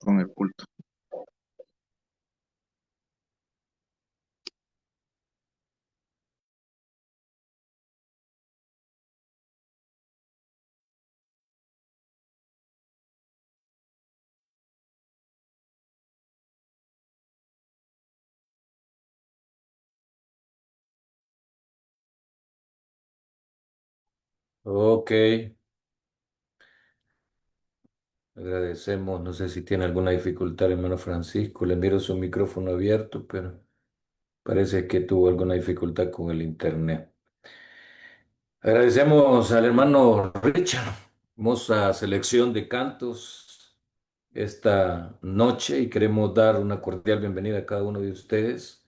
con el culto. Ok, agradecemos. No sé si tiene alguna dificultad, hermano Francisco. Le miro su micrófono abierto, pero parece que tuvo alguna dificultad con el internet. Agradecemos al hermano Richard, hermosa selección de cantos esta noche y queremos dar una cordial bienvenida a cada uno de ustedes.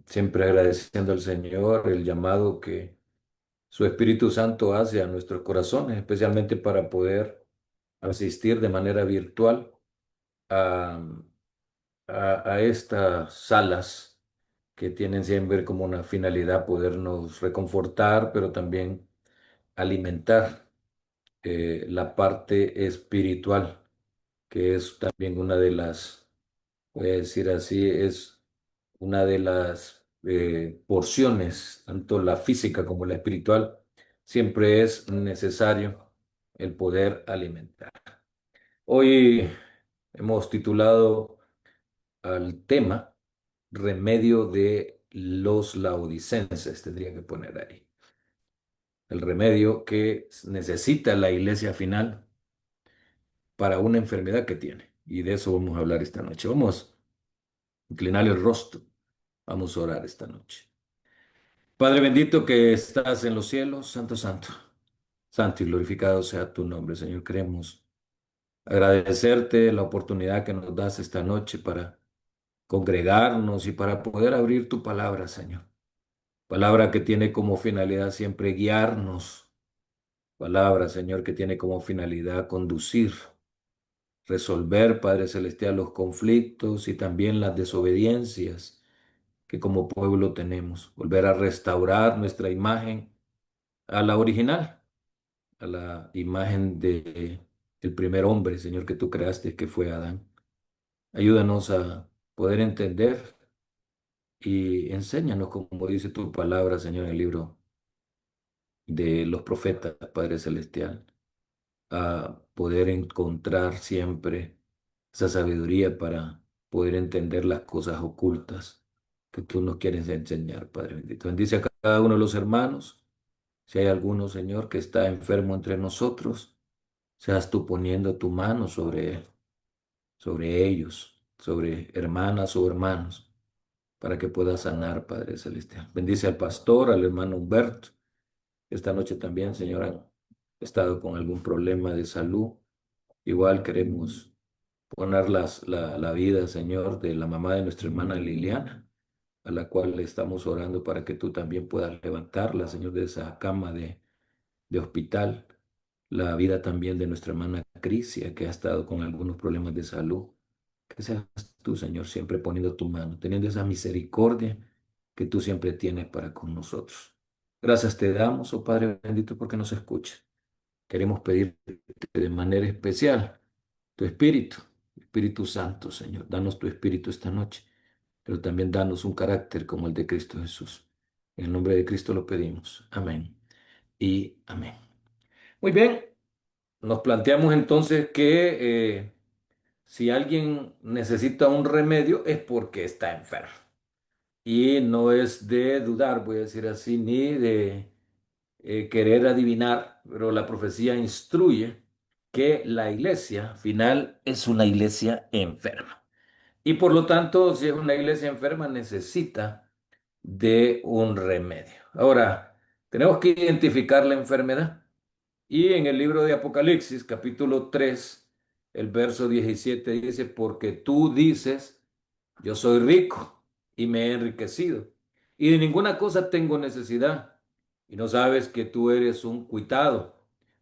Siempre agradeciendo al Señor el llamado que su Espíritu Santo hace a nuestros corazones, especialmente para poder asistir de manera virtual a, a estas salas que tienen siempre como una finalidad podernos reconfortar, pero también alimentar la parte espiritual, que es también una de las, voy a decir así, es una de las porciones, tanto la física como la espiritual, siempre es necesario el poder alimentar. Hoy hemos titulado al tema remedio de los laodicenses, tendría que poner ahí. El remedio que necesita la iglesia final para una enfermedad que tiene. Y de eso vamos a hablar esta noche. Vamos a inclinar el rostro. Vamos a orar esta noche. Padre bendito que estás en los cielos, santo, santo, santo y glorificado sea tu nombre, Señor. Queremos agradecerte la oportunidad que nos das esta noche para congregarnos y para poder abrir tu palabra, Señor. Palabra que tiene como finalidad siempre guiarnos. Palabra, Señor, que tiene como finalidad conducir, resolver, Padre Celestial, los conflictos y también las desobediencias que como pueblo tenemos. Volver a restaurar nuestra imagen a la original, a la imagen de el primer hombre, Señor, que tú creaste, que fue Adán. Ayúdanos a poder entender y enséñanos, como dice tu palabra, Señor, en el libro de los profetas, Padre Celestial, a poder encontrar siempre esa sabiduría para poder entender las cosas ocultas que tú nos quieres enseñar, Padre bendito. Bendice a cada uno de los hermanos. Si hay alguno, Señor, que está enfermo entre nosotros, seas tú poniendo tu mano sobre él, sobre ellos, sobre hermanas o hermanos, para que pueda sanar, Padre Celestial. Bendice al pastor, al hermano Humberto. Esta noche también, Señor, han estado con algún problema de salud. Igual queremos poner la vida, Señor, de la mamá de nuestra hermana Liliana, a la cual le estamos orando para que tú también puedas levantarla, Señor, de esa cama de hospital. La vida también de nuestra hermana Crisia, que ha estado con algunos problemas de salud. Que seas tú, Señor, siempre poniendo tu mano, teniendo esa misericordia que tú siempre tienes para con nosotros. Gracias te damos, oh Padre bendito, porque nos escuchas. Queremos pedirte de manera especial tu Espíritu, Espíritu Santo, Señor. Danos tu Espíritu esta noche, pero también danos un carácter como el de Cristo Jesús. En el nombre de Cristo lo pedimos. Amén y amén. Muy bien, nos planteamos entonces que si alguien necesita un remedio es porque está enfermo. Y no es de dudar, voy a decir así, ni de querer adivinar, pero la profecía instruye que la iglesia final es una iglesia enferma. Y por lo tanto, si es una iglesia enferma, necesita de un remedio. Ahora, tenemos que identificar la enfermedad. Y en el libro de Apocalipsis, capítulo 3, el verso 17 dice, porque tú dices, yo soy rico y me he enriquecido, y de ninguna cosa tengo necesidad, y no sabes que tú eres un cuitado,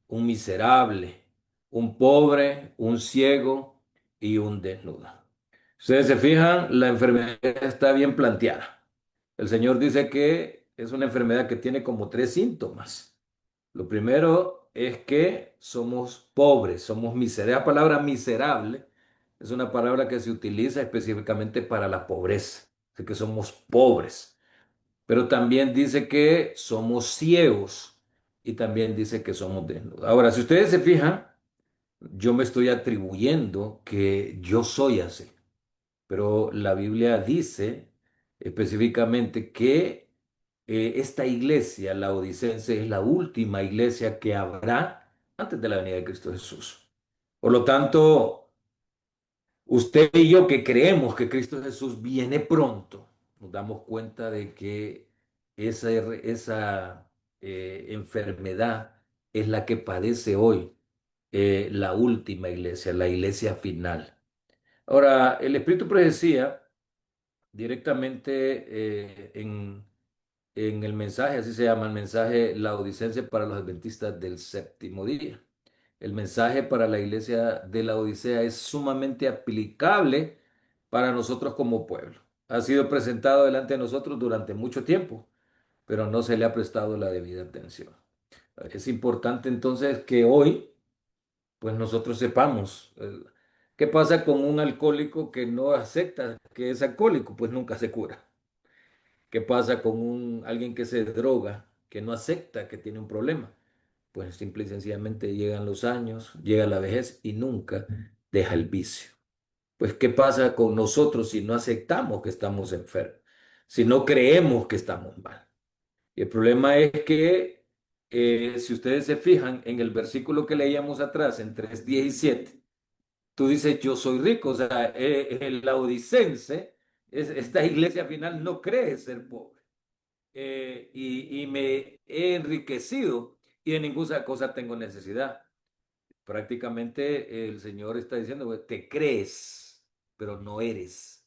un miserable, un pobre, un ciego y un desnudo. Ustedes se fijan, la enfermedad está bien planteada. El Señor dice que es una enfermedad que tiene como tres síntomas. Lo primero es que somos pobres, somos miserables. La palabra miserable es una palabra que se utiliza específicamente para la pobreza, así que somos pobres. Pero también dice que somos ciegos y también dice que somos desnudos. Ahora, si ustedes se fijan, yo me estoy atribuyendo que yo soy así, pero la Biblia dice específicamente que esta iglesia, la odicense, es la última iglesia que habrá antes de la venida de Cristo Jesús. Por lo tanto, usted y yo que creemos que Cristo Jesús viene pronto, nos damos cuenta de que esa enfermedad es la que padece hoy la última iglesia, la iglesia final. Ahora, el Espíritu decía directamente en el mensaje, así se llama el mensaje laodicense para los adventistas del séptimo día. El mensaje para la iglesia de la Odisea es sumamente aplicable para nosotros como pueblo. Ha sido presentado delante de nosotros durante mucho tiempo, pero no se le ha prestado la debida atención. Es importante entonces que hoy, pues nosotros sepamos qué pasa con un alcohólico que no acepta que es alcohólico, pues nunca se cura. ¿Qué pasa con alguien que se droga, que no acepta que tiene un problema? Pues simple y sencillamente llegan los años, llega la vejez y nunca deja el vicio. Pues ¿qué pasa con nosotros si no aceptamos que estamos enfermos? Si no creemos que estamos mal. Y el problema es que si ustedes se fijan en el versículo que leíamos atrás, en 3:17, tú dices, yo soy rico. O sea, el laodicense, esta iglesia final no cree ser pobre. Y me he enriquecido y de ninguna cosa tengo necesidad. Prácticamente el Señor está diciendo, pues, te crees, pero no eres.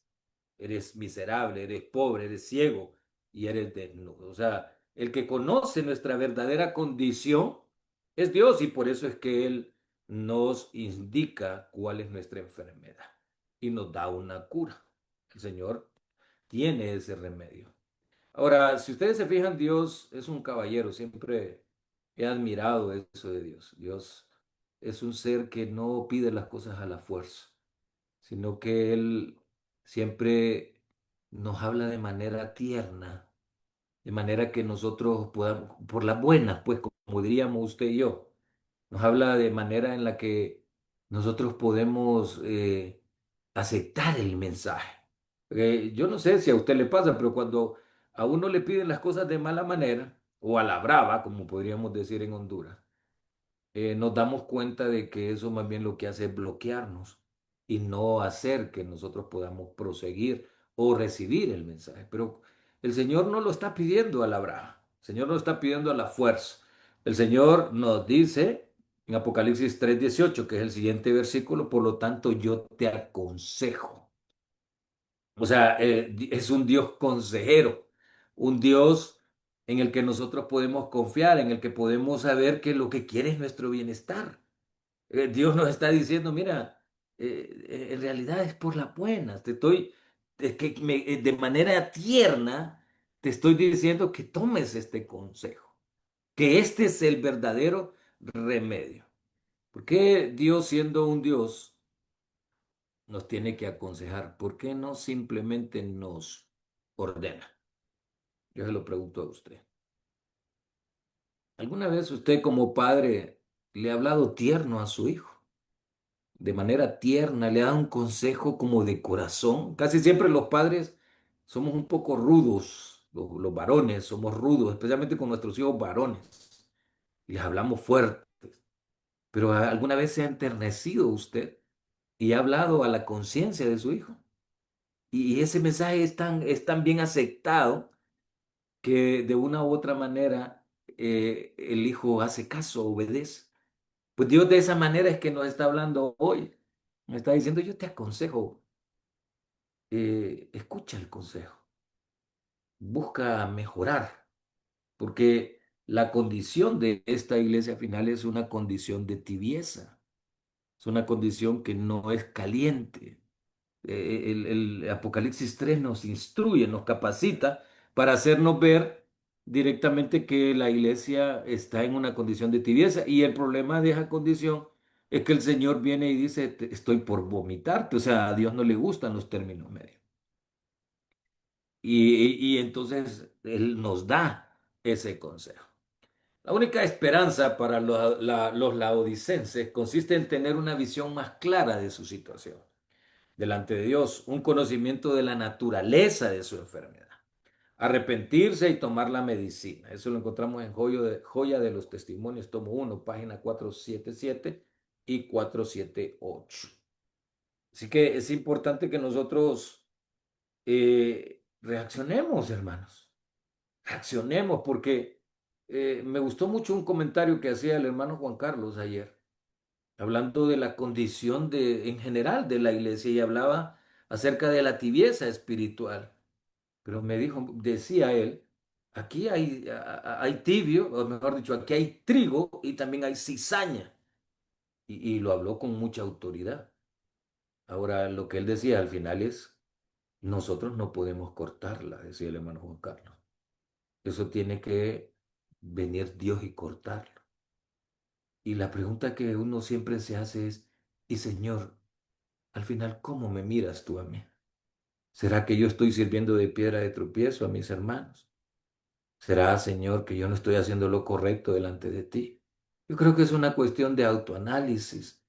Eres miserable, eres pobre, eres ciego y eres desnudo. O sea, el que conoce nuestra verdadera condición es Dios y por eso es que Él nos indica cuál es nuestra enfermedad y nos da una cura. El Señor tiene ese remedio. Ahora, si ustedes se fijan, Dios es un caballero. Siempre he admirado eso de Dios. Dios es un ser que no pide las cosas a la fuerza, sino que Él siempre nos habla de manera tierna, de manera que nosotros podamos, por las buenas, pues como diríamos usted y yo, nos habla de manera en la que nosotros podemos aceptar el mensaje. Yo no sé si a usted le pasa, pero cuando a uno le piden las cosas de mala manera, o a la brava, como podríamos decir en Honduras, nos damos cuenta de que eso más bien lo que hace es bloquearnos y no hacer que nosotros podamos proseguir o recibir el mensaje. Pero el Señor no lo está pidiendo a la brava, el Señor no lo está pidiendo a la fuerza. El Señor nos dice en Apocalipsis 3:18, que es el siguiente versículo, por lo tanto yo te aconsejo. O sea, es un Dios consejero, un Dios en el que nosotros podemos confiar, en el que podemos saber que lo que quiere es nuestro bienestar. Dios nos está diciendo, mira, en realidad es por las buenas. De manera tierna te estoy diciendo que tomes este consejo, que este es el verdadero remedio. ¿Por qué Dios, siendo un Dios, nos tiene que aconsejar? ¿Por qué no simplemente nos ordena? Yo se lo pregunto a usted. ¿Alguna vez usted como padre le ha hablado tierno a su hijo? De manera tierna, le da un consejo como de corazón. Casi siempre los padres somos un poco rudos, los varones somos rudos, especialmente con nuestros hijos varones. Y les hablamos fuertes. Pero ¿alguna vez se ha enternecido usted y ha hablado a la conciencia de su hijo? Y ese mensaje es tan bien aceptado que de una u otra manera el hijo hace caso, obedece. Pues Dios de esa manera es que nos está hablando hoy. Me está diciendo, yo te aconsejo, escucha el consejo, busca mejorar, porque la condición de esta iglesia final es una condición de tibieza, es una condición que no es caliente. El Apocalipsis 3 nos instruye, nos capacita para hacernos ver directamente que la iglesia está en una condición de tibieza y el problema de esa condición es que el Señor viene y dice, Estoy por vomitarte", o sea, a Dios no le gustan los términos medios. Y entonces Él nos da ese consejo. La única esperanza para los laodicenses consiste en tener una visión más clara de su situación delante de Dios, un conocimiento de la naturaleza de su enfermedad, arrepentirse y tomar la medicina. Eso lo encontramos en Joya de los Testimonios, tomo uno, página 477 y 478. Así que es importante que nosotros reaccionemos, hermanos. Reaccionemos, porque me gustó mucho un comentario que hacía el hermano Juan Carlos ayer, hablando de la condición en general de la iglesia, y hablaba acerca de la tibieza espiritual. Pero me dijo, decía él, aquí hay tibio, o mejor dicho, aquí hay trigo y también hay cizaña. Y lo habló con mucha autoridad. Ahora, lo que él decía al final es, nosotros no podemos cortarla, decía el hermano Juan Carlos. Eso tiene que venir Dios y cortarlo. Y la pregunta que uno siempre se hace es, y Señor, al final, ¿cómo me miras tú a mí? ¿Será que yo estoy sirviendo de piedra de tropiezo a mis hermanos? ¿Será, Señor, que yo no estoy haciendo lo correcto delante de ti? Yo creo que es una cuestión de autoanálisis,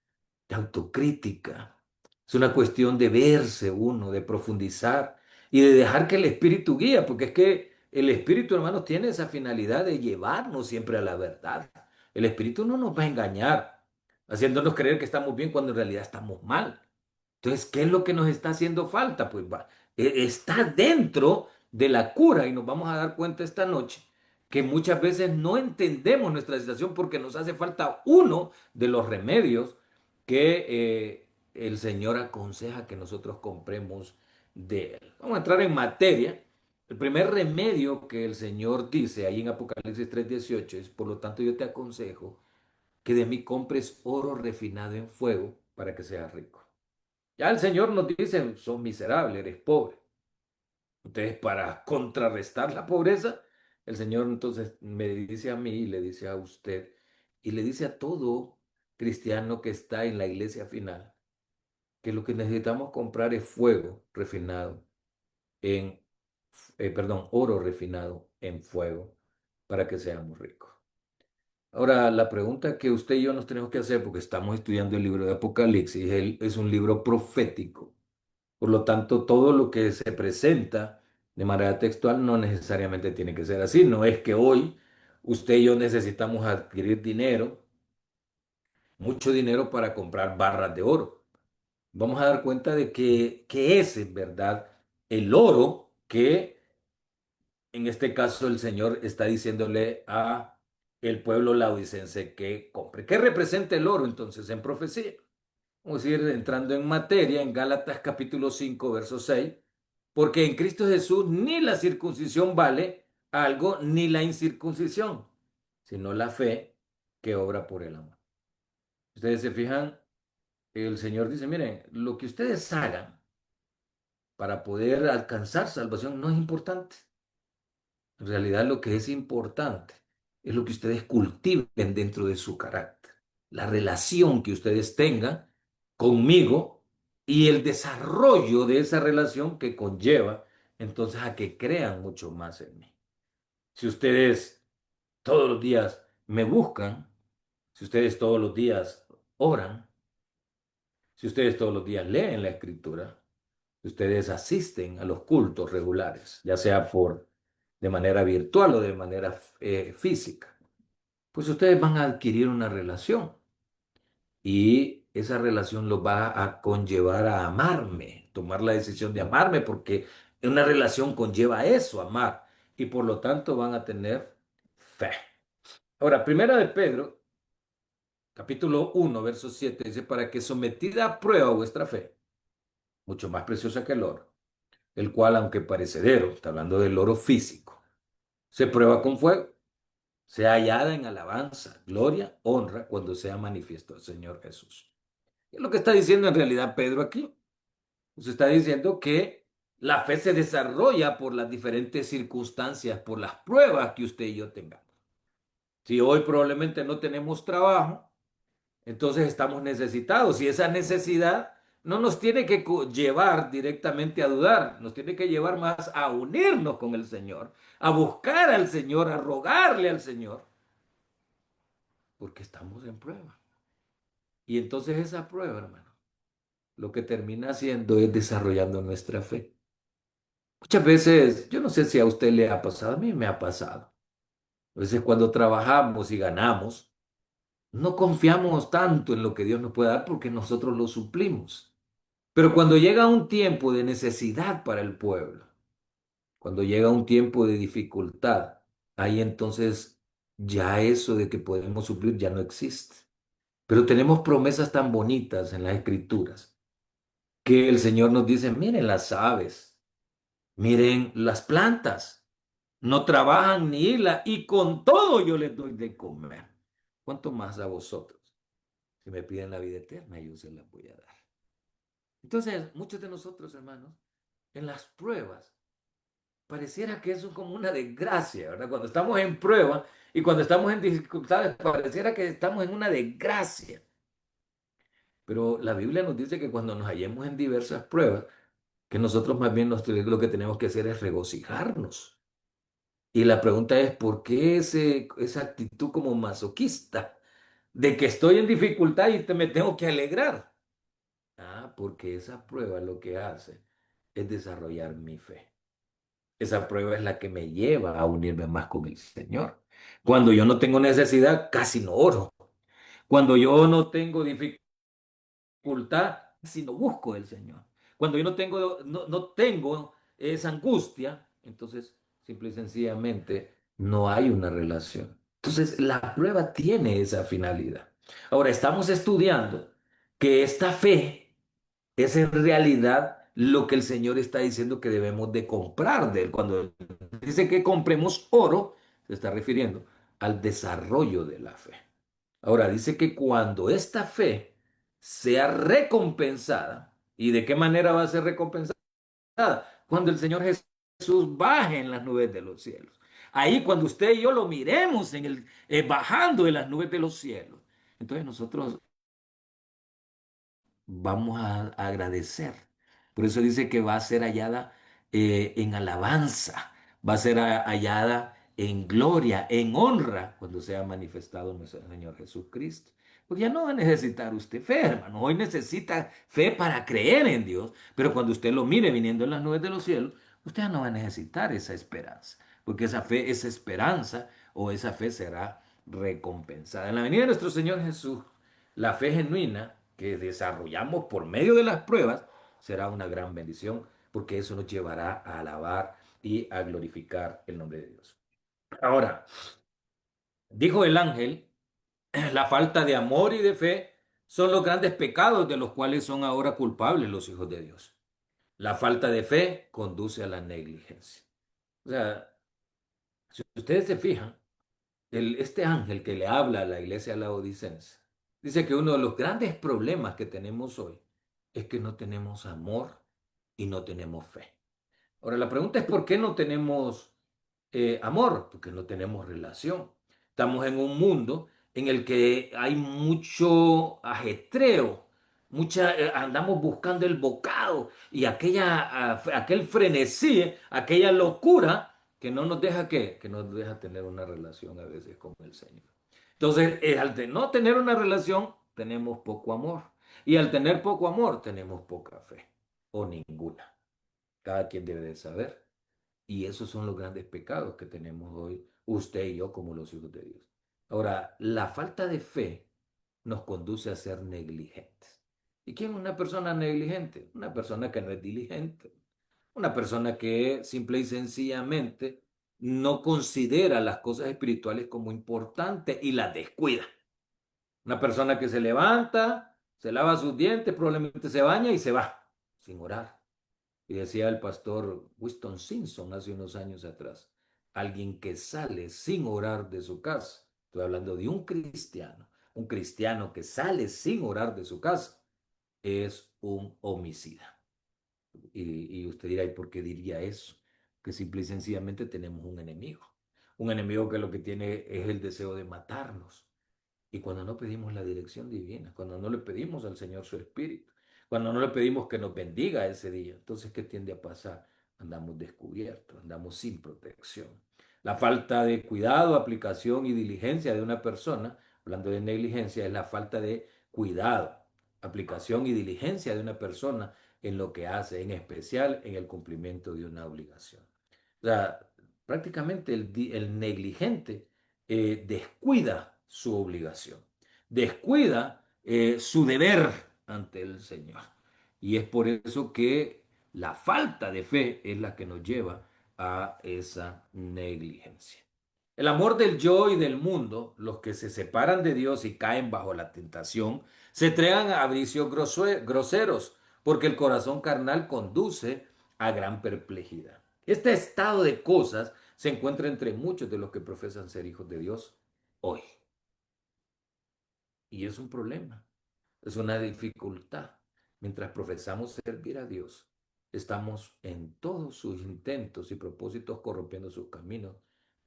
de autocrítica. Es una cuestión de verse uno, de profundizar y de dejar que el Espíritu guíe, porque es que el Espíritu, hermanos, tiene esa finalidad de llevarnos siempre a la verdad. El Espíritu no nos va a engañar, haciéndonos creer que estamos bien cuando en realidad estamos mal. Entonces, ¿qué es lo que nos está haciendo falta? Pues está dentro de la cura, y nos vamos a dar cuenta esta noche que muchas veces no entendemos nuestra situación porque nos hace falta uno de los remedios que el Señor aconseja que nosotros compremos de Él. Vamos a entrar en materia. El primer remedio que el Señor dice ahí en Apocalipsis 3:18 es: por lo tanto yo te aconsejo que de mí compres oro refinado en fuego para que seas rico. Ya el Señor nos dice, sos miserable, eres pobre. Entonces, para contrarrestar la pobreza, el Señor entonces me dice a mí y le dice a usted y le dice a todo cristiano que está en la iglesia final que lo que necesitamos comprar es fuego refinado en, perdón, oro refinado en fuego para que seamos ricos. Ahora, la pregunta que usted y yo nos tenemos que hacer, porque estamos estudiando el libro de Apocalipsis, es un libro profético. Por lo tanto, todo lo que se presenta de manera textual no necesariamente tiene que ser así. No es que hoy usted y yo necesitamos adquirir dinero, mucho dinero para comprar barras de oro. Vamos a dar cuenta de que es en verdad el oro que en este caso el Señor está diciéndole a el pueblo laodicense que compre. ¿Qué representa el oro entonces en profecía? Vamos a ir entrando en materia en Gálatas capítulo 5 verso 6, porque en Cristo Jesús ni la circuncisión vale algo, ni la incircuncisión, sino la fe que obra por el amor. Ustedes se fijan, el Señor dice, miren, lo que ustedes hagan para poder alcanzar salvación no es importante. En realidad lo que es importante es lo que ustedes cultiven dentro de su carácter, la relación que ustedes tengan conmigo y el desarrollo de esa relación que conlleva entonces a que crean mucho más en mí. Si ustedes todos los días me buscan, si ustedes todos los días oran, si ustedes todos los días leen la escritura, si ustedes asisten a los cultos regulares, ya sea de manera virtual o de manera física, pues ustedes van a adquirir una relación y esa relación los va a conllevar a amarme, tomar la decisión de amarme, porque una relación conlleva eso, amar, y por lo tanto van a tener fe. Ahora, primera de Pedro, capítulo 1 verso 7 dice, para que sometida a prueba vuestra fe, mucho más preciosa que el oro, el cual, aunque parecedero, está hablando del oro físico, se prueba con fuego, sea hallada en alabanza, gloria, honra, cuando sea manifiesto el Señor Jesús. ¿Qué es lo que está diciendo en realidad Pedro aquí? Pues está diciendo que La fe se desarrolla por las diferentes circunstancias, por las pruebas que usted y yo tengamos. Si hoy probablemente no tenemos trabajo, entonces estamos necesitados y esa necesidad no nos tiene que llevar directamente a dudar, nos tiene que llevar más a unirnos con el Señor, a buscar al Señor, a rogarle al Señor, porque estamos en prueba. Y entonces esa prueba, hermano, lo que termina haciendo es desarrollando nuestra fe. Muchas veces, yo no sé si a usted le ha pasado, a mí me ha pasado. A veces cuando trabajamos y ganamos, no confiamos tanto en lo que Dios nos puede dar porque nosotros lo suplimos. Pero cuando llega un tiempo de necesidad para el pueblo, cuando llega un tiempo de dificultad, ahí entonces ya eso de que podemos suplir ya no existe. Pero tenemos promesas tan bonitas en las escrituras que el Señor nos dice, miren las aves, miren las plantas, no trabajan ni hilan y con todo yo les doy de comer. ¿Cuánto más a vosotros? Si me piden la vida eterna, yo se la voy a dar. Entonces, muchos de nosotros, hermanos, en las pruebas, pareciera que eso es como una desgracia, ¿verdad? Cuando estamos en prueba y cuando estamos en dificultades, pareciera que estamos en una desgracia. Pero la Biblia nos dice que cuando nos hallemos en diversas pruebas, que nosotros más bien lo que tenemos que hacer es regocijarnos. Y la pregunta es, ¿por qué esa actitud como masoquista de que estoy en dificultad y me tengo que alegrar? Ah, porque esa prueba lo que hace es desarrollar mi fe. Esa prueba es la que me lleva a unirme más con el Señor. Cuando yo no tengo necesidad, casi no oro. Cuando yo no tengo dificultad, casi no busco el Señor. Cuando yo no tengo esa angustia, entonces simple y sencillamente no hay una relación. Entonces la prueba tiene esa finalidad. Ahora estamos estudiando que esta fe es en realidad lo que el Señor está diciendo que debemos de comprar de él. Cuando dice que compremos oro, se está refiriendo al desarrollo de la fe. Ahora dice que cuando esta fe sea recompensada, ¿y de qué manera va a ser recompensada? Cuando el Señor Jesús baje en las nubes de los cielos. Ahí cuando usted y yo lo miremos bajando en las nubes de los cielos. Entonces nosotros vamos a agradecer. Por eso dice que va a ser hallada en alabanza, va a ser hallada en gloria, en honra, cuando sea manifestado nuestro Señor Jesucristo. Porque ya no va a necesitar usted fe, hermano. Hoy necesita fe para creer en Dios, pero cuando usted lo mire viniendo en las nubes de los cielos, usted ya no va a necesitar esa esperanza, porque esa fe, esa esperanza o esa fe será recompensada. En la venida de nuestro Señor Jesús, la fe genuina que desarrollamos por medio de las pruebas será una gran bendición porque eso nos llevará a alabar y a glorificar el nombre de Dios. Ahora, dijo el ángel, la falta de amor y de fe son los grandes pecados de los cuales son ahora culpables los hijos de Dios. La falta de fe conduce a la negligencia. O sea, si ustedes se fijan, este ángel que le habla a la iglesia laodicense dice que uno de los grandes problemas que tenemos hoy es que no tenemos amor y no tenemos fe. Ahora, la pregunta es ¿por qué no tenemos amor? Porque no tenemos relación. Estamos en un mundo en el que hay mucho ajetreo, andamos buscando el bocado y aquel frenesí, aquella locura que no nos deja ¿qué? Que no nos deja tener una relación a veces con el Señor. Entonces, al de no tener una relación, tenemos poco amor. Y al tener poco amor, tenemos poca fe o ninguna. Cada quien debe de saber. Y esos son los grandes pecados que tenemos hoy, usted y yo como los hijos de Dios. Ahora, la falta de fe nos conduce a ser negligentes. ¿Y quién es una persona negligente? Una persona que no es diligente. Una persona que simple y sencillamente no considera las cosas espirituales como importantes y las descuida. Una persona que se levanta, se lava sus dientes, probablemente se baña y se va sin orar. Y decía el pastor Winston Simpson hace unos años atrás, alguien que sale sin orar de su casa. Estoy hablando de un cristiano que sale sin orar de su casa, es un homicida. Y usted dirá, ¿y por qué diría eso? Que simple y sencillamente tenemos un enemigo. Un enemigo que lo que tiene es el deseo de matarnos. Y cuando no pedimos la dirección divina, cuando no le pedimos al Señor su Espíritu, cuando no le pedimos que nos bendiga ese día, entonces, ¿qué tiende a pasar? Andamos descubiertos, andamos sin protección. La falta de cuidado, aplicación y diligencia de una persona, hablando de negligencia, es la falta de cuidado, aplicación y diligencia de una persona en lo que hace, en especial en el cumplimiento de una obligación. O sea, prácticamente el negligente descuida su obligación, descuida su deber ante el Señor. Y es por eso que la falta de fe es la que nos lleva a esa negligencia. El amor del yo y del mundo, los que se separan de Dios y caen bajo la tentación, se entregan a vicios groseros, porque el corazón carnal conduce a gran perplejidad. Este estado de cosas se encuentra entre muchos de los que profesan ser hijos de Dios hoy. Y es un problema, es una dificultad. Mientras profesamos servir a Dios, estamos en todos sus intentos y propósitos corrompiendo sus caminos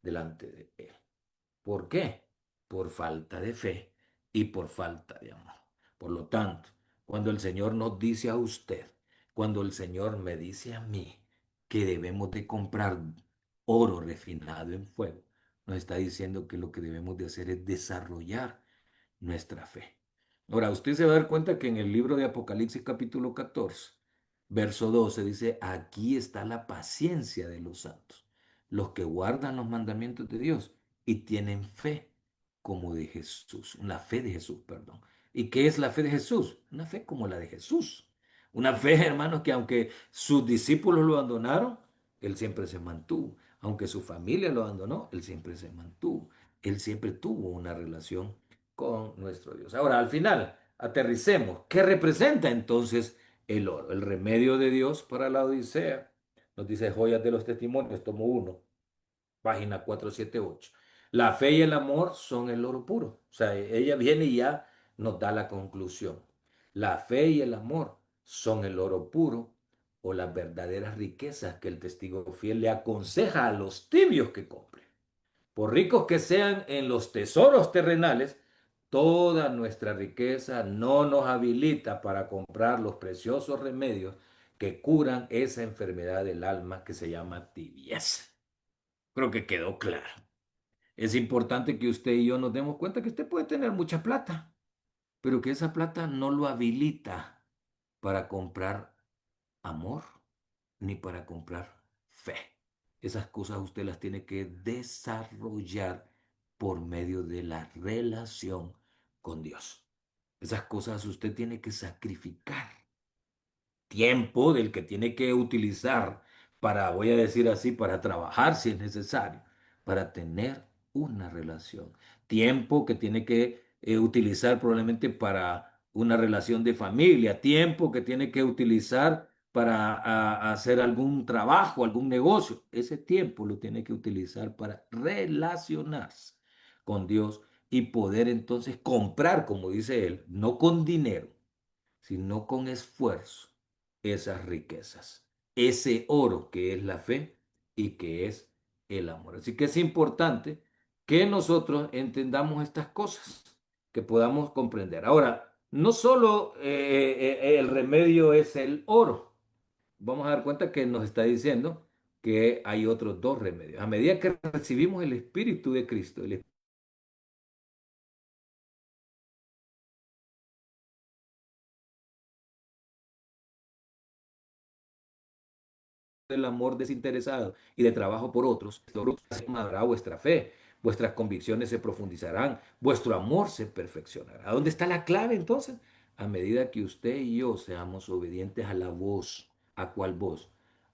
delante de Él. ¿Por qué? Por falta de fe y por falta de amor. Por lo tanto, cuando el Señor nos dice a usted, cuando el Señor me dice a mí que debemos de comprar oro refinado en fuego, nos está diciendo que lo que debemos de hacer es desarrollar nuestra fe. Ahora, usted se va a dar cuenta que en el libro de Apocalipsis capítulo 14, verso 12 dice, aquí está la paciencia de los santos, los que guardan los mandamientos de Dios y tienen fe como de Jesús, una fe de Jesús, perdón. ¿Y qué es la fe de Jesús? Una fe como la de Jesús. Una fe, hermanos, que aunque sus discípulos lo abandonaron, él siempre se mantuvo. Aunque su familia lo abandonó, él siempre se mantuvo. Él siempre tuvo una relación con nuestro Dios. Ahora, al final, aterricemos. ¿Qué representa entonces el oro? El remedio de Dios para la Odisea. Nos dice Joyas de los Testimonios, tomo uno, página 478. La fe y el amor son el oro puro. O sea, ella viene y ya nos da la conclusión. La fe y el amor son el oro puro o las verdaderas riquezas que el testigo fiel le aconseja a los tibios que compren. Por ricos que sean en los tesoros terrenales, toda nuestra riqueza no nos habilita para comprar los preciosos remedios que curan esa enfermedad del alma que se llama tibieza. Creo que quedó claro. Es importante que usted y yo nos demos cuenta que usted puede tener mucha plata, pero que esa plata no lo habilita para comprar amor ni para comprar fe. Esas cosas usted las tiene que desarrollar por medio de la relación con Dios. Esas cosas usted tiene que sacrificar tiempo del que tiene que utilizar para, voy a decir así, para trabajar si es necesario, para tener una relación. Tiempo que tiene que utilizar probablemente para una relación de familia, tiempo que tiene que utilizar para hacer algún trabajo, algún negocio. Ese tiempo lo tiene que utilizar para relacionarse con Dios y poder entonces comprar, como dice él, no con dinero, sino con esfuerzo, esas riquezas, ese oro que es la fe y que es el amor. Así que es importante que nosotros entendamos estas cosas, que podamos comprender. Ahora, no solo el remedio es el oro, vamos a dar cuenta que nos está diciendo que hay otros dos remedios. A medida que recibimos el Espíritu de Cristo, el del amor desinteresado y de trabajo por otros, madurará vuestra fe, vuestras convicciones se profundizarán, vuestro amor se perfeccionará. ¿Dónde está la clave entonces? A medida que usted y yo seamos obedientes a la voz. ¿A cuál voz?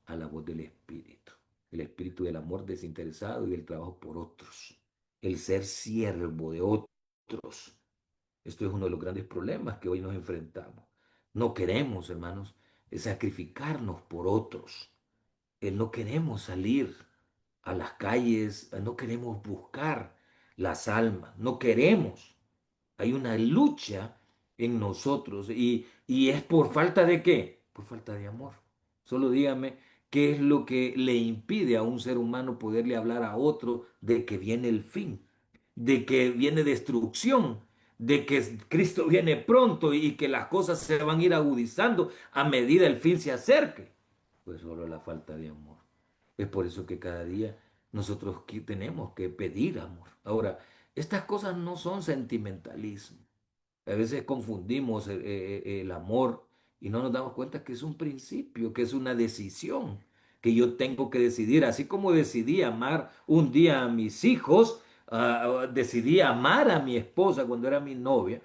A la voz del Espíritu. El Espíritu del amor desinteresado y del trabajo por otros. El ser siervo de otros. Esto es uno de los grandes problemas que hoy nos enfrentamos. No queremos, hermanos, sacrificarnos por otros. No queremos salir a las calles, no queremos buscar las almas, no queremos. Hay una lucha en nosotros y es por falta de qué? Por falta de amor. Solo dígame qué es lo que le impide a un ser humano poderle hablar a otro de que viene el fin, de que viene destrucción, de que Cristo viene pronto y que las cosas se van a ir agudizando a medida el fin se acerque. Pues solo la falta de amor. Es por eso que cada día nosotros tenemos que pedir amor. Ahora, estas cosas no son sentimentalismo. A veces confundimos el amor y no nos damos cuenta que es un principio, que es una decisión, que yo tengo que decidir. Así como decidí amar un día a mis hijos, decidí amar a mi esposa cuando era mi novia,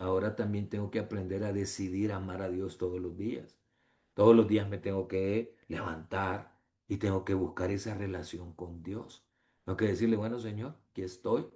ahora también tengo que aprender a decidir amar a Dios todos los días. Todos los días me tengo que levantar y tengo que buscar esa relación con Dios. Tengo que decirle, bueno, Señor, aquí estoy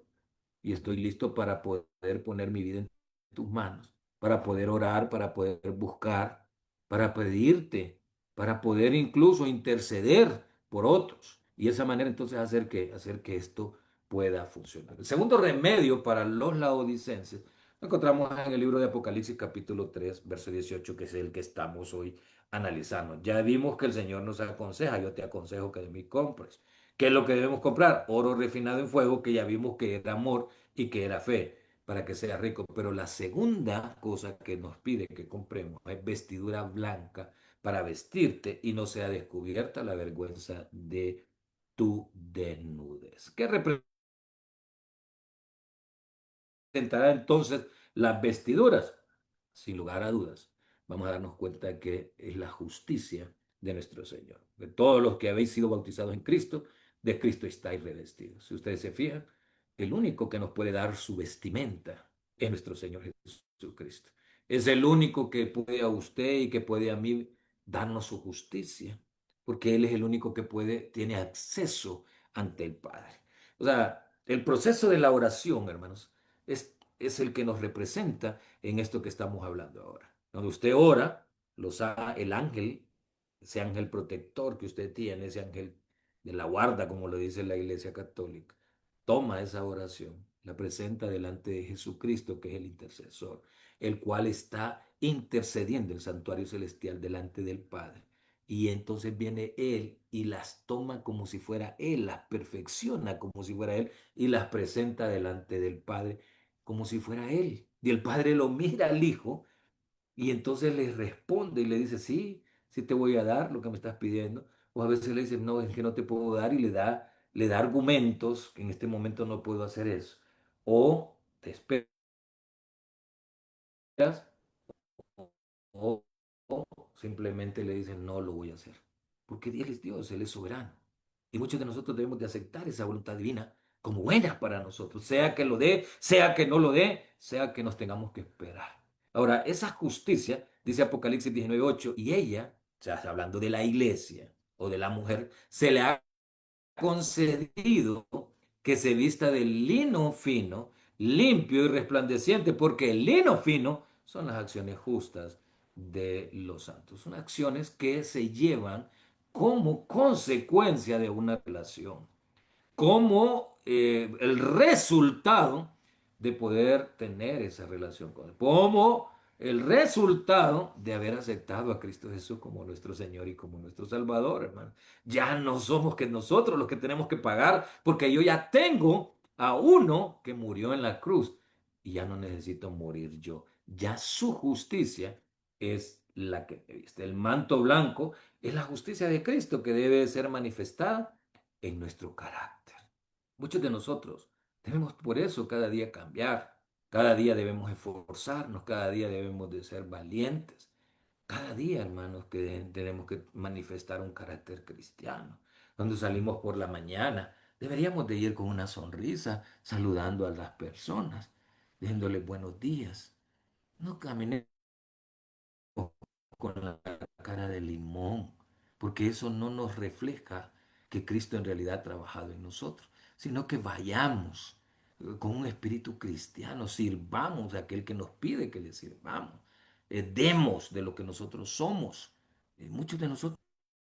y estoy listo para poder poner mi vida en tus manos, para poder orar, para poder buscar, para pedirte, para poder incluso interceder por otros. Y de esa manera entonces hacer que esto pueda funcionar. El segundo remedio para los laodicenses lo encontramos en el libro de Apocalipsis capítulo 3 verso 18, que es el que estamos hoy analizando. Ya vimos que el Señor nos aconseja, yo te aconsejo que de mí compres. ¿Qué es lo que debemos comprar? Oro refinado en fuego, que ya vimos que era amor y que era fe, para que sea rico. Pero la segunda cosa que nos pide que compremos es vestidura blanca para vestirte y no sea descubierta la vergüenza de tu desnudez. ¿Qué representará entonces las vestiduras? Sin lugar a dudas, vamos a darnos cuenta que es la justicia de nuestro Señor. De todos los que habéis sido bautizados en Cristo, de Cristo estáis revestidos. Si ustedes se fijan, el único que nos puede dar su vestimenta es nuestro Señor Jesucristo. Es el único que puede a usted y que puede a mí darnos su justicia, porque Él es el único que puede, tiene acceso ante el Padre. O sea, el proceso de la oración, hermanos, es el que nos representa en esto que estamos hablando ahora. Cuando usted ora, el ángel, ese ángel protector que usted tiene, ese ángel de la guarda, como lo dice la Iglesia Católica, toma esa oración, la presenta delante de Jesucristo, que es el intercesor, el cual está intercediendo el santuario celestial delante del Padre. Y entonces viene Él y las toma como si fuera Él, las perfecciona como si fuera Él y las presenta delante del Padre como si fuera Él. Y el Padre lo mira al Hijo y entonces le responde y le dice, sí, sí te voy a dar lo que me estás pidiendo. O a veces le dice, no, es que no te puedo dar y le da argumentos que en este momento no puedo hacer eso. O te esperas o, o simplemente le dicen, no lo voy a hacer. Porque Él es Dios, Él es soberano. Y muchos de nosotros debemos de aceptar esa voluntad divina como buena para nosotros, sea que lo dé, sea que no lo dé, sea que nos tengamos que esperar. Ahora, esa justicia, dice Apocalipsis 19:8, y ella, o sea, está hablando de la iglesia o de la mujer, se le ha concedido que se vista de lino fino, limpio y resplandeciente, porque el lino fino son las acciones justas de los santos. Son acciones que se llevan como consecuencia de una relación como el resultado de poder tener esa relación con Él, como el resultado de haber aceptado a Cristo Jesús como nuestro Señor y como nuestro Salvador, hermano. Ya no somos que nosotros los que tenemos que pagar, porque yo ya tengo a uno que murió en la cruz y ya no necesito morir yo. Ya su justicia es la que me viste. El manto blanco es la justicia de Cristo que debe ser manifestada en nuestro carácter. Muchos de nosotros debemos por eso cada día cambiar, cada día debemos esforzarnos, cada día debemos de ser valientes, cada día, hermanos, que tenemos que manifestar un carácter cristiano. Cuando salimos por la mañana, deberíamos de ir con una sonrisa, saludando a las personas, diciéndoles buenos días. No caminemos con la cara de limón, porque eso no nos refleja que Cristo en realidad ha trabajado en nosotros, sino que vayamos con un espíritu cristiano, sirvamos a aquel que nos pide que le sirvamos, demos de lo que nosotros somos. Muchos de nosotros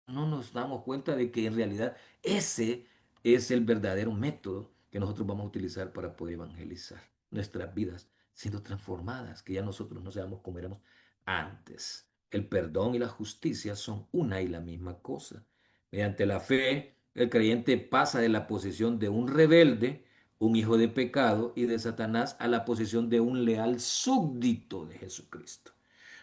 no nos damos cuenta de que en realidad ese es el verdadero método que nosotros vamos a utilizar para poder evangelizar nuestras vidas siendo transformadas, que ya nosotros no seamos como éramos antes. El perdón y la justicia son una y la misma cosa. Mediante la fe, el creyente pasa de la posición de un rebelde, un hijo de pecado y de Satanás a la posición de un leal súbdito de Jesucristo.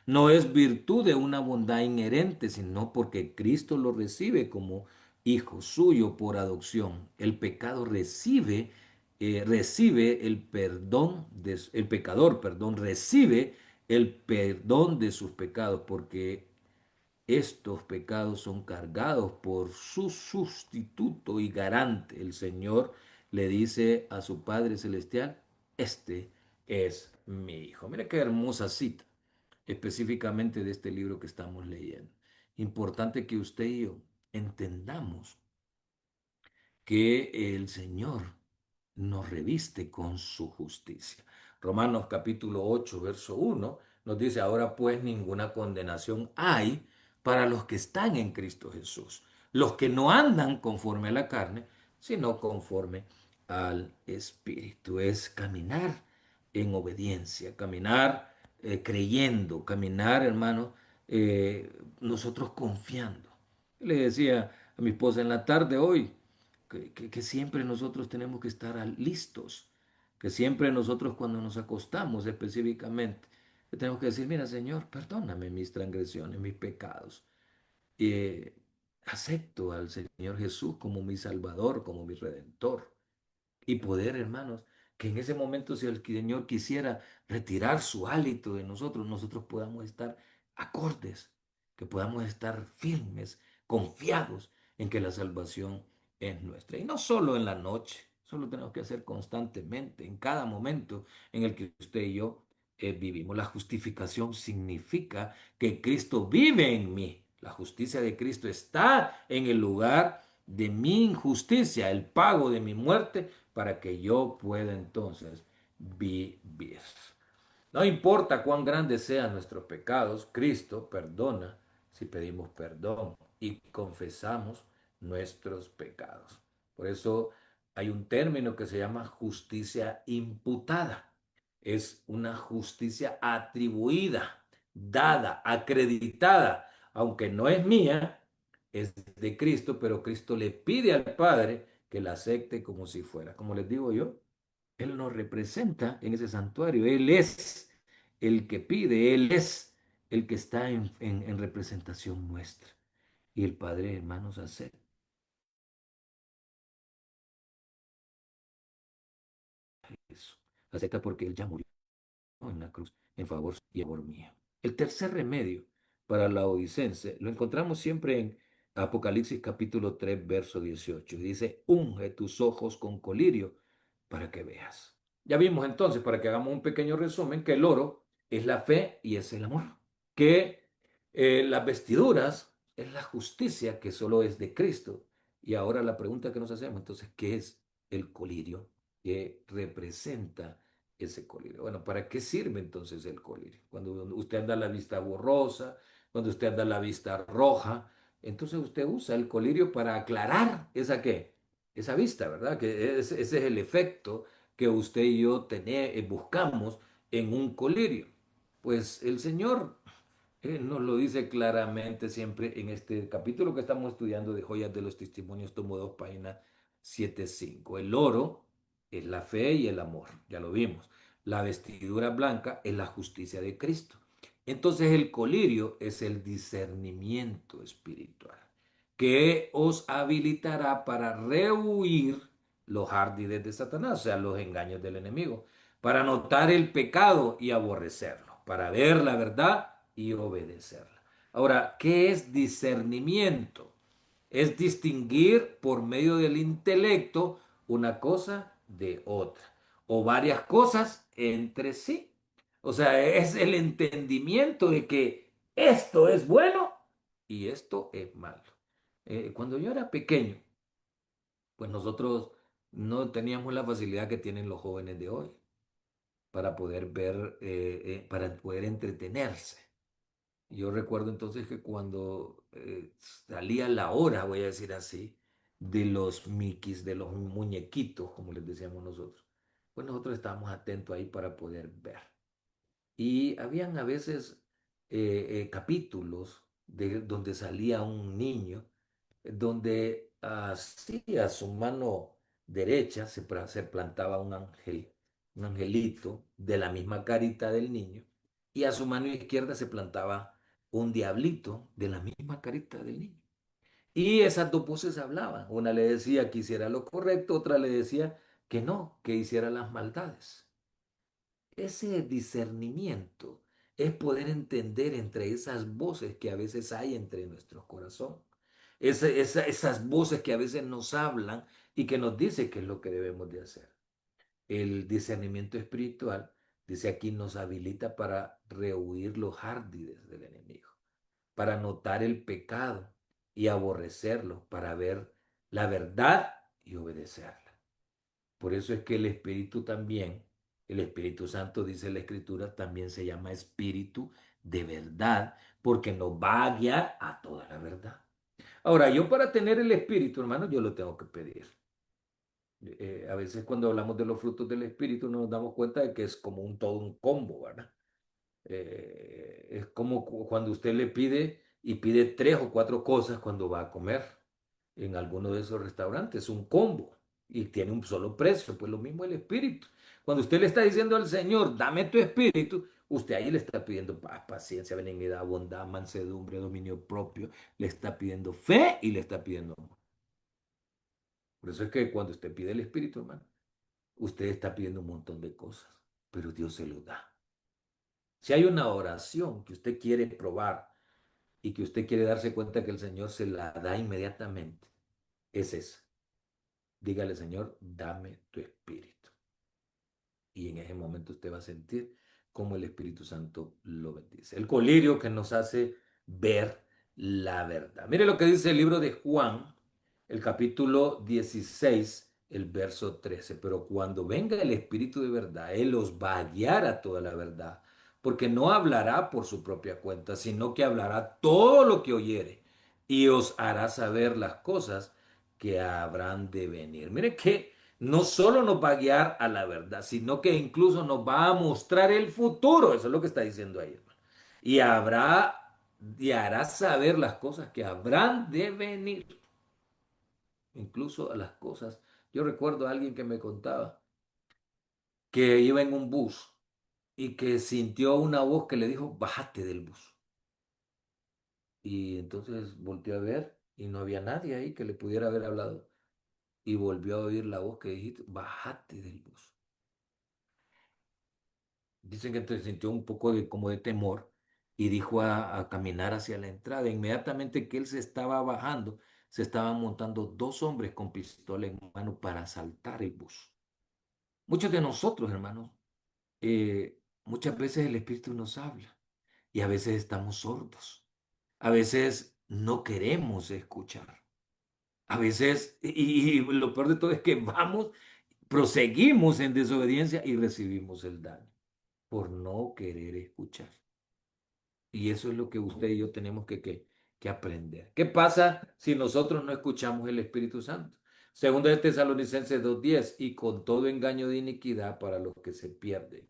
No es virtud de una bondad inherente, sino porque Cristo lo recibe como hijo suyo por adopción. El pecado recibe el perdón, el pecador, perdón, recibe el perdón de sus pecados, porque estos pecados son cargados por su sustituto y garante. El Señor le dice a su Padre Celestial, este es mi Hijo. Mira qué hermosa cita, específicamente de este libro que estamos leyendo. Importante que usted y yo entendamos que el Señor nos reviste con su justicia. Romanos capítulo 8, verso 1 nos dice, ahora pues ninguna condenación hay para los que están en Cristo Jesús, los que no andan conforme a la carne, sino conforme al Espíritu. Es caminar en obediencia, caminar creyendo, caminar, hermano, nosotros confiando. Le decía a mi esposa en la tarde hoy, que siempre nosotros tenemos que estar listos, que siempre nosotros cuando nos acostamos específicamente, que tenemos que decir, mira Señor, perdóname mis transgresiones, mis pecados. Y acepto al Señor Jesús como mi Salvador, como mi Redentor y poder, hermanos, que en ese momento si el Señor quisiera retirar su hálito de nosotros, nosotros podamos estar acordes, que podamos estar firmes, confiados en que la salvación es nuestra. Y no solo en la noche, solo tenemos que hacer constantemente, en cada momento en el que usted y yo vivimos. La justificación significa que Cristo vive en mí. La justicia de Cristo está en el lugar de mi injusticia, el pago de mi muerte, para que yo pueda entonces vivir. No importa cuán grandes sean nuestros pecados, Cristo perdona si pedimos perdón y confesamos nuestros pecados. Por eso hay un término que se llama justicia imputada. Es una justicia atribuida, dada, acreditada, aunque no es mía, es de Cristo, pero Cristo le pide al Padre que la acepte como si fuera. Como les digo yo, Él nos representa en ese santuario. Él es el que pide, Él es el que está en representación nuestra. Y el Padre, hermanos, acepta eso. Acepta porque Él ya murió en la cruz en favor y en favor mío. El tercer remedio para la odicense lo encontramos siempre en Apocalipsis capítulo 3 verso 18. Dice, unge tus ojos con colirio para que veas. Ya vimos entonces, para que hagamos un pequeño resumen, que el oro es la fe y es el amor. Que las vestiduras es la justicia que solo es de Cristo. Y ahora la pregunta que nos hacemos, entonces, ¿qué es el colirio que representa ese colirio? Bueno, ¿para qué sirve entonces el colirio? Cuando usted anda a la vista borrosa, cuando usted anda a la vista roja, entonces usted usa el colirio para aclarar esa qué, esa vista, ¿verdad? Que ese es el efecto que usted y yo buscamos en un colirio. Pues el Señor nos lo dice claramente siempre en este capítulo que estamos estudiando de Joyas de los Testimonios, tomo 2, página 7.5. El oro es la fe y el amor, ya lo vimos. La vestidura blanca es la justicia de Cristo. Entonces el colirio es el discernimiento espiritual que os habilitará para rehuir los ardides de Satanás, o sea, los engaños del enemigo, para notar el pecado y aborrecerlo, para ver la verdad y obedecerla. Ahora, ¿qué es discernimiento? Es distinguir por medio del intelecto una cosa de otra o varias cosas entre sí. O sea, es el entendimiento de que esto es bueno y esto es malo. Cuando yo era pequeño, pues nosotros no teníamos la facilidad que tienen los jóvenes de hoy para poder ver, para poder entretenerse. Yo recuerdo entonces que cuando salía la hora, voy a decir así, de los miquis, de los muñequitos, como les decíamos nosotros, pues nosotros estábamos atentos ahí para poder ver. Y habían a veces capítulos donde salía un niño, donde así a su mano derecha se plantaba un ángel, un angelito de la misma carita del niño, y a su mano izquierda se plantaba un diablito de la misma carita del niño. Y esas dos voces hablaban. Una le decía que hiciera lo correcto, otra le decía que no, que hiciera las maldades. Ese discernimiento es poder entender entre esas voces que a veces hay entre nuestro corazón. Esas voces que a veces nos hablan y que nos dicen qué es lo que debemos de hacer. El discernimiento espiritual, dice aquí, nos habilita para rehuir los ardides del enemigo, para notar el pecado y aborrecerlo, para ver la verdad y obedecerla. Por eso es que el Espíritu también, el Espíritu Santo, dice la Escritura, también se llama Espíritu de verdad, porque nos va a guiar a toda la verdad. Ahora, yo para tener el Espíritu, hermano, yo lo tengo que pedir. A veces cuando hablamos de los frutos del Espíritu no nos damos cuenta de que es como un todo un combo, ¿verdad? Es como cuando usted le pide y pide tres o cuatro cosas cuando va a comer en alguno de esos restaurantes, un combo y tiene un solo precio, pues lo mismo el espíritu. Cuando usted le está diciendo al Señor, dame tu espíritu, usted ahí le está pidiendo paz, paciencia, benignidad, bondad, mansedumbre, dominio propio, le está pidiendo fe y le está pidiendo amor. Por eso es que cuando usted pide el espíritu, hermano, usted está pidiendo un montón de cosas, pero Dios se lo da. Si hay una oración que usted quiere probar y que usted quiere darse cuenta que el Señor se la da inmediatamente, es esa. Dígale, Señor, dame tu espíritu. Y en ese momento usted va a sentir cómo el Espíritu Santo lo bendice. El colirio que nos hace ver la verdad. Mire lo que dice el libro de Juan, el capítulo 16, el verso 13. Pero cuando venga el Espíritu de verdad, Él os va a guiar a toda la verdad, porque no hablará por su propia cuenta, sino que hablará todo lo que oyere y os hará saber las cosas que habrán de venir. Mire que no solo nos va a guiar a la verdad, sino que incluso nos va a mostrar el futuro. Eso es lo que está diciendo ahí, hermano. Y y hará saber las cosas que habrán de venir, incluso a las cosas. Yo recuerdo a alguien que me contaba que iba en un bus y que sintió una voz que le dijo, bájate del bus. Y entonces volteó a ver y no había nadie ahí que le pudiera haber hablado. Y volvió a oír la voz que dijiste, bájate del bus. Dicen que entonces sintió un poco de como de temor y dijo a caminar hacia la entrada. Inmediatamente que él se estaba bajando, se estaban montando dos hombres con pistola en mano para asaltar el bus. Muchos de nosotros, hermanos, muchas veces el Espíritu nos habla y a veces estamos sordos. A veces no queremos escuchar. A veces, y lo peor de todo es que vamos, proseguimos en desobediencia y recibimos el daño por no querer escuchar. Y eso es lo que usted y yo tenemos que aprender. ¿Qué pasa si nosotros no escuchamos el Espíritu Santo? Segundo de Tesalonicenses 2:10, y con todo engaño de iniquidad para los que se pierden,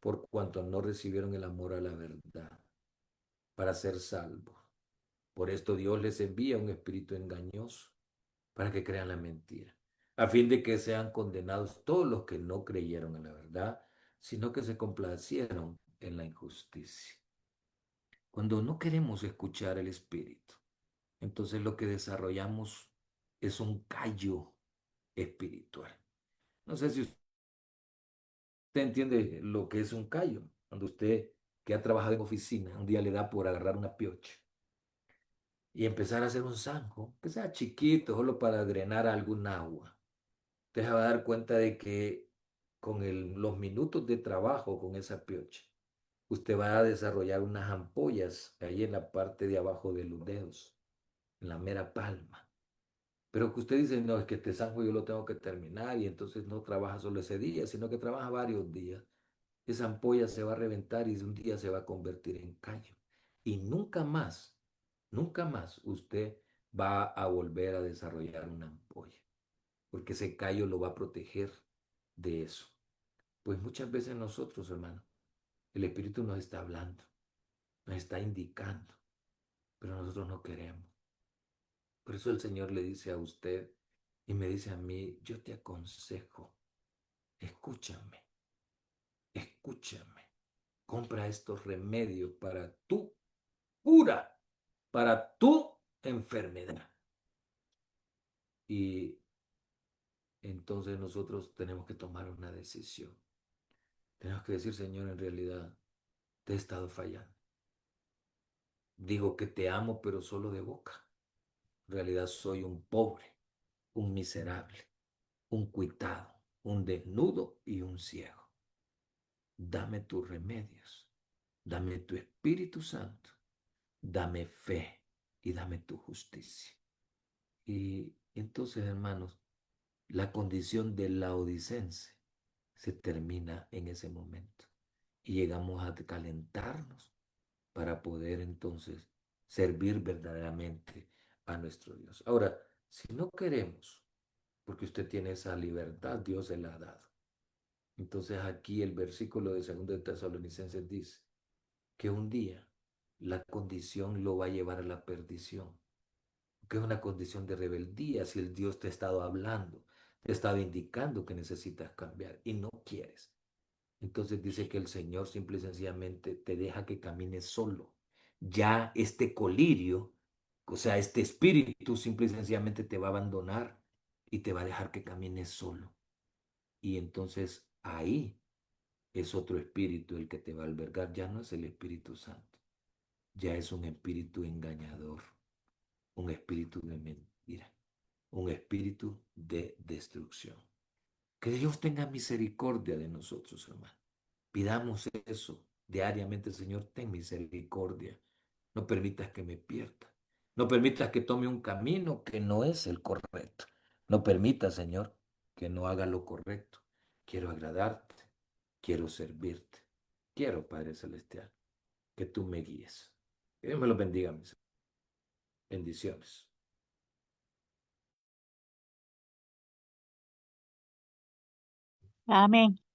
por cuanto no recibieron el amor a la verdad, para ser salvos. Por esto Dios les envía un espíritu engañoso, para que crean la mentira, a fin de que sean condenados todos los que no creyeron en la verdad, sino que se complacieron en la injusticia. Cuando no queremos escuchar el Espíritu, entonces lo que desarrollamos es un callo espiritual. No sé si usted entiende lo que es un callo. Cuando usted que ha trabajado en oficina, un día le da por agarrar una piocha y empezar a hacer un zanjo, que sea chiquito, solo para drenar algún agua. Usted se va a dar cuenta de que con los minutos de trabajo con esa piocha, usted va a desarrollar unas ampollas ahí en la parte de abajo de los dedos, en la mera palma. Pero que usted dice, no, es que este zanjo yo lo tengo que terminar y entonces no trabaja solo ese día, sino que trabaja varios días. Esa ampolla se va a reventar y un día se va a convertir en callo. Y nunca más usted va a volver a desarrollar una ampolla, porque ese callo lo va a proteger de eso. Pues muchas veces nosotros, hermano, el Espíritu nos está hablando nos está indicando, pero nosotros no queremos. Por eso el Señor le dice a usted y me dice a mí, yo te aconsejo, escúchame, escúchame, compra estos remedios para tu cura, para tu enfermedad. Y entonces nosotros tenemos que tomar una decisión. Tenemos que decir, Señor, en realidad te he estado fallando. Digo que te amo, pero solo de boca. En realidad soy un pobre, un miserable, un cuitado, un desnudo y un ciego. Dame tus remedios, dame tu Espíritu Santo, dame fe y dame tu justicia. Y entonces, hermanos, la condición del laodicense se termina en ese momento y llegamos a calentarnos para poder entonces servir verdaderamente a nuestro Dios. Ahora, si no queremos, porque usted tiene esa libertad, Dios se la ha dado. Entonces aquí el versículo de 2 de Tesalonicenses dice que un día la condición lo va a llevar a la perdición, que es una condición de rebeldía si el Dios te ha estado hablando, te ha estado indicando que necesitas cambiar y no quieres. Entonces dice que el Señor simple y sencillamente te deja que camines solo. Ya este colirio, o sea, este espíritu simple y sencillamente te va a abandonar y te va a dejar que camines solo. Y entonces ahí es otro espíritu el que te va a albergar. Ya no es el Espíritu Santo, ya es un espíritu engañador, un espíritu de mentira, un espíritu de destrucción. Que Dios tenga misericordia de nosotros, hermano. Pidamos eso diariamente, Señor, ten misericordia. No permitas que me pierda. No permitas que tome un camino que no es el correcto. No permitas, Señor, que no haga lo correcto. Quiero agradarte. Quiero servirte. Quiero, Padre Celestial, que tú me guíes. Que Dios me lo bendiga, mis bendiciones. Amén.